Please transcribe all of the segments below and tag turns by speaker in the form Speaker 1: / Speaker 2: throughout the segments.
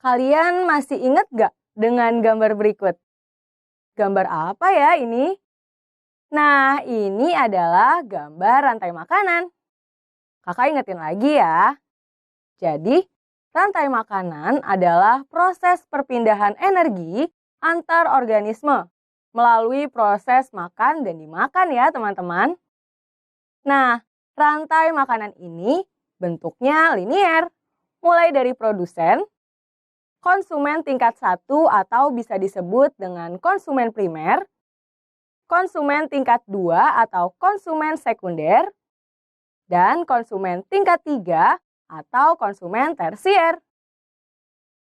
Speaker 1: Kalian masih ingat gak dengan gambar berikut? Gambar apa ya ini? Nah, ini adalah gambar rantai makanan. Kakak ingetin lagi ya. Jadi, rantai makanan adalah proses perpindahan energi antar organisme melalui proses makan dan dimakan ya teman-teman. Nah, rantai makanan ini bentuknya linier, mulai dari produsen, konsumen tingkat 1 atau bisa disebut dengan konsumen primer, konsumen tingkat 2 atau konsumen sekunder, dan konsumen tingkat 3 atau konsumen tersier.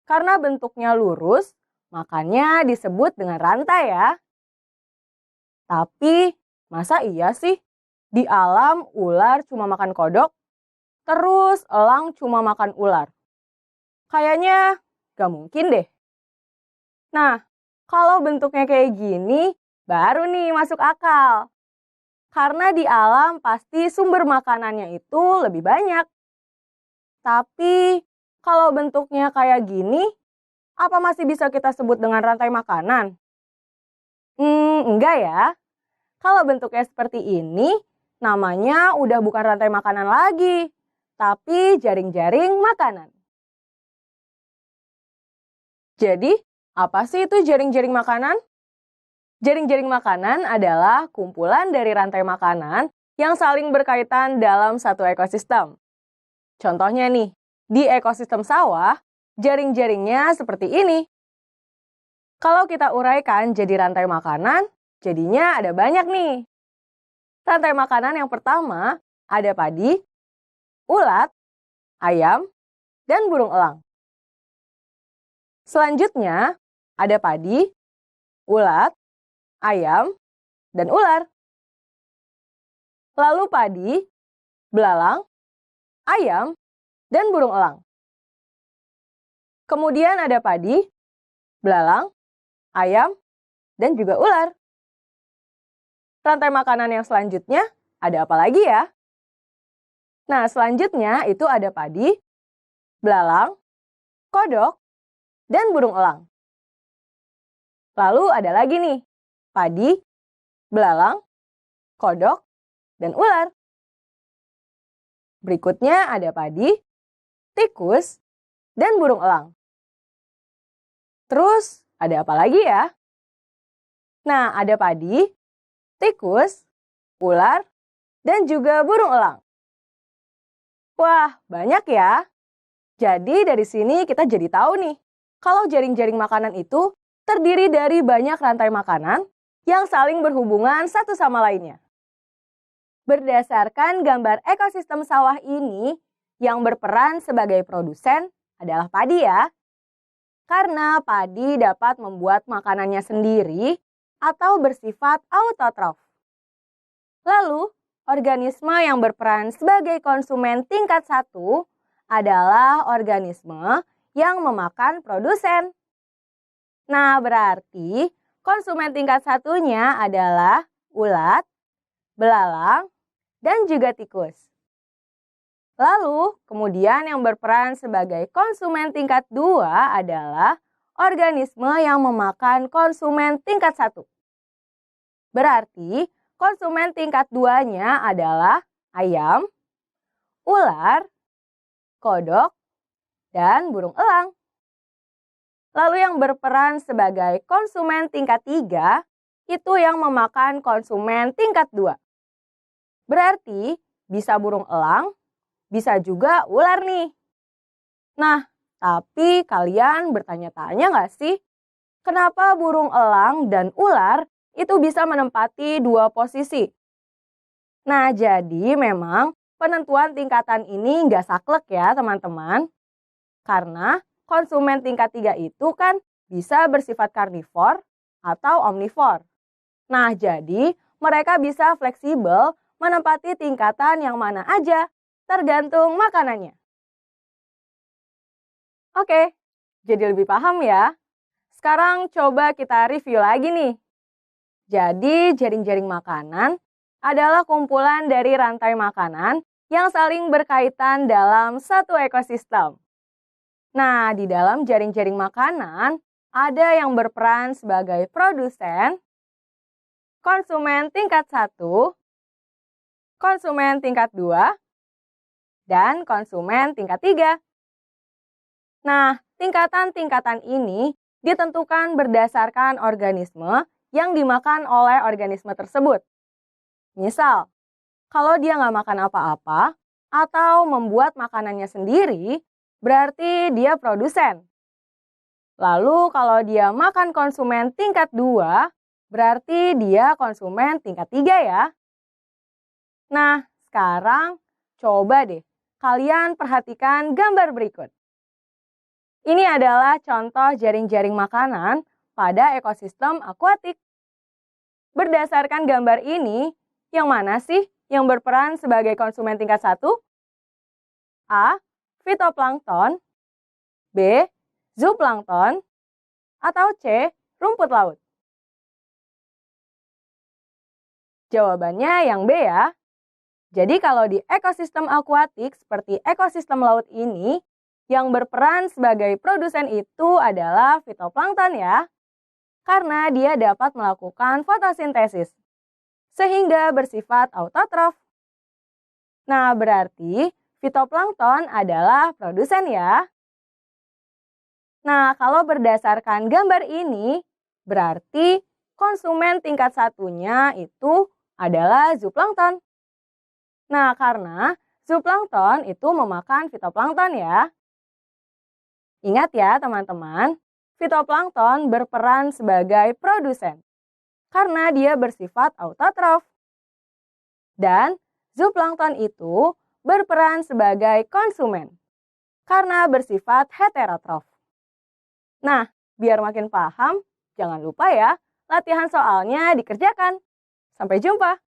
Speaker 1: Karena bentuknya lurus, makanya disebut dengan rantai ya. Tapi, masa iya sih di alam ular cuma makan kodok, terus elang cuma makan ular? Kayaknya gak mungkin deh. Nah, kalau bentuknya kayak gini, baru nih masuk akal. Karena di alam pasti sumber makanannya itu lebih banyak. Tapi, kalau bentuknya kayak gini, apa masih bisa kita sebut dengan rantai makanan? Enggak ya. Kalau bentuknya seperti ini, namanya udah bukan rantai makanan lagi, tapi jaring-jaring makanan. Jadi, apa sih itu jaring-jaring makanan? Jaring-jaring makanan adalah kumpulan dari rantai makanan yang saling berkaitan dalam satu ekosistem. Contohnya nih, di ekosistem sawah, jaring-jaringnya seperti ini. Kalau kita uraikan jadi rantai makanan, jadinya ada banyak nih. Rantai makanan yang pertama ada padi, ulat, ayam, dan burung elang. Selanjutnya ada padi, ulat, ayam, dan ular. Lalu padi, belalang, ayam, dan burung elang. Kemudian ada padi, belalang, ayam, dan juga ular. Rantai makanan yang selanjutnya ada apa lagi ya? Nah, selanjutnya itu ada padi, belalang, kodok, dan burung elang. Lalu ada lagi nih, padi, belalang, kodok, dan ular. Berikutnya ada padi, tikus, dan burung elang. Terus ada apa lagi ya? Nah, ada padi, tikus, ular, dan juga burung elang. Wah, banyak ya. Jadi dari sini kita jadi tahu nih, kalau jaring-jaring makanan itu terdiri dari banyak rantai makanan yang saling berhubungan satu sama lainnya. Berdasarkan gambar ekosistem sawah ini, yang berperan sebagai produsen adalah padi ya. Karena padi dapat membuat makanannya sendiri atau bersifat autotrof. Lalu, organisme yang berperan sebagai konsumen tingkat 1 adalah organisme yang memakan produsen. Nah, berarti konsumen tingkat 1-nya adalah ulat, belalang, dan juga tikus. Lalu, kemudian yang berperan sebagai konsumen tingkat 2 adalah organisme yang memakan konsumen tingkat 1. Berarti, konsumen tingkat 2-nya adalah ayam, ular, kodok, dan burung elang. Lalu yang berperan sebagai konsumen tingkat 3 itu yang memakan konsumen tingkat 2. Berarti bisa burung elang, bisa juga ular nih. Nah, tapi kalian bertanya-tanya nggak sih? Kenapa burung elang dan ular itu bisa menempati dua posisi? Nah, jadi memang penentuan tingkatan ini nggak saklek ya teman-teman. Karena konsumen tingkat 3 itu kan bisa bersifat karnivor atau omnivor. Nah, jadi mereka bisa fleksibel menempati tingkatan yang mana aja, tergantung makanannya. Oke, jadi lebih paham ya. Sekarang coba kita review lagi nih. Jadi jaring-jaring makanan adalah kumpulan dari rantai makanan yang saling berkaitan dalam satu ekosistem. Nah, di dalam jaring-jaring makanan, ada yang berperan sebagai produsen, konsumen tingkat 1, konsumen tingkat 2, dan konsumen tingkat 3. Nah, tingkatan-tingkatan ini ditentukan berdasarkan organisme yang dimakan oleh organisme tersebut. Misal, kalau dia nggak makan apa-apa atau membuat makanannya sendiri, berarti dia produsen. Lalu kalau dia makan konsumen tingkat 2, berarti dia konsumen tingkat 3 ya. Nah, sekarang coba deh kalian perhatikan gambar berikut. Ini adalah contoh jaring-jaring makanan pada ekosistem akuatik. Berdasarkan gambar ini, yang mana sih yang berperan sebagai konsumen tingkat 1? A. Fitoplankton, B. Zooplankton, atau C. Rumput laut? Jawabannya yang B ya. Jadi kalau di ekosistem akuatik seperti ekosistem laut ini, yang berperan sebagai produsen itu adalah fitoplankton ya. Karena dia dapat melakukan fotosintesis, sehingga bersifat autotrof. Nah, berarti fitoplankton adalah produsen ya. Nah, kalau berdasarkan gambar ini, berarti konsumen tingkat satunya itu adalah zooplankton. Nah, karena zooplankton itu memakan fitoplankton ya. Ingat ya teman-teman, fitoplankton berperan sebagai produsen karena dia bersifat autotrof. Dan zooplankton itu berperan sebagai konsumen karena bersifat heterotrof. Nah, biar makin paham, jangan lupa ya, latihan soalnya dikerjakan. Sampai jumpa!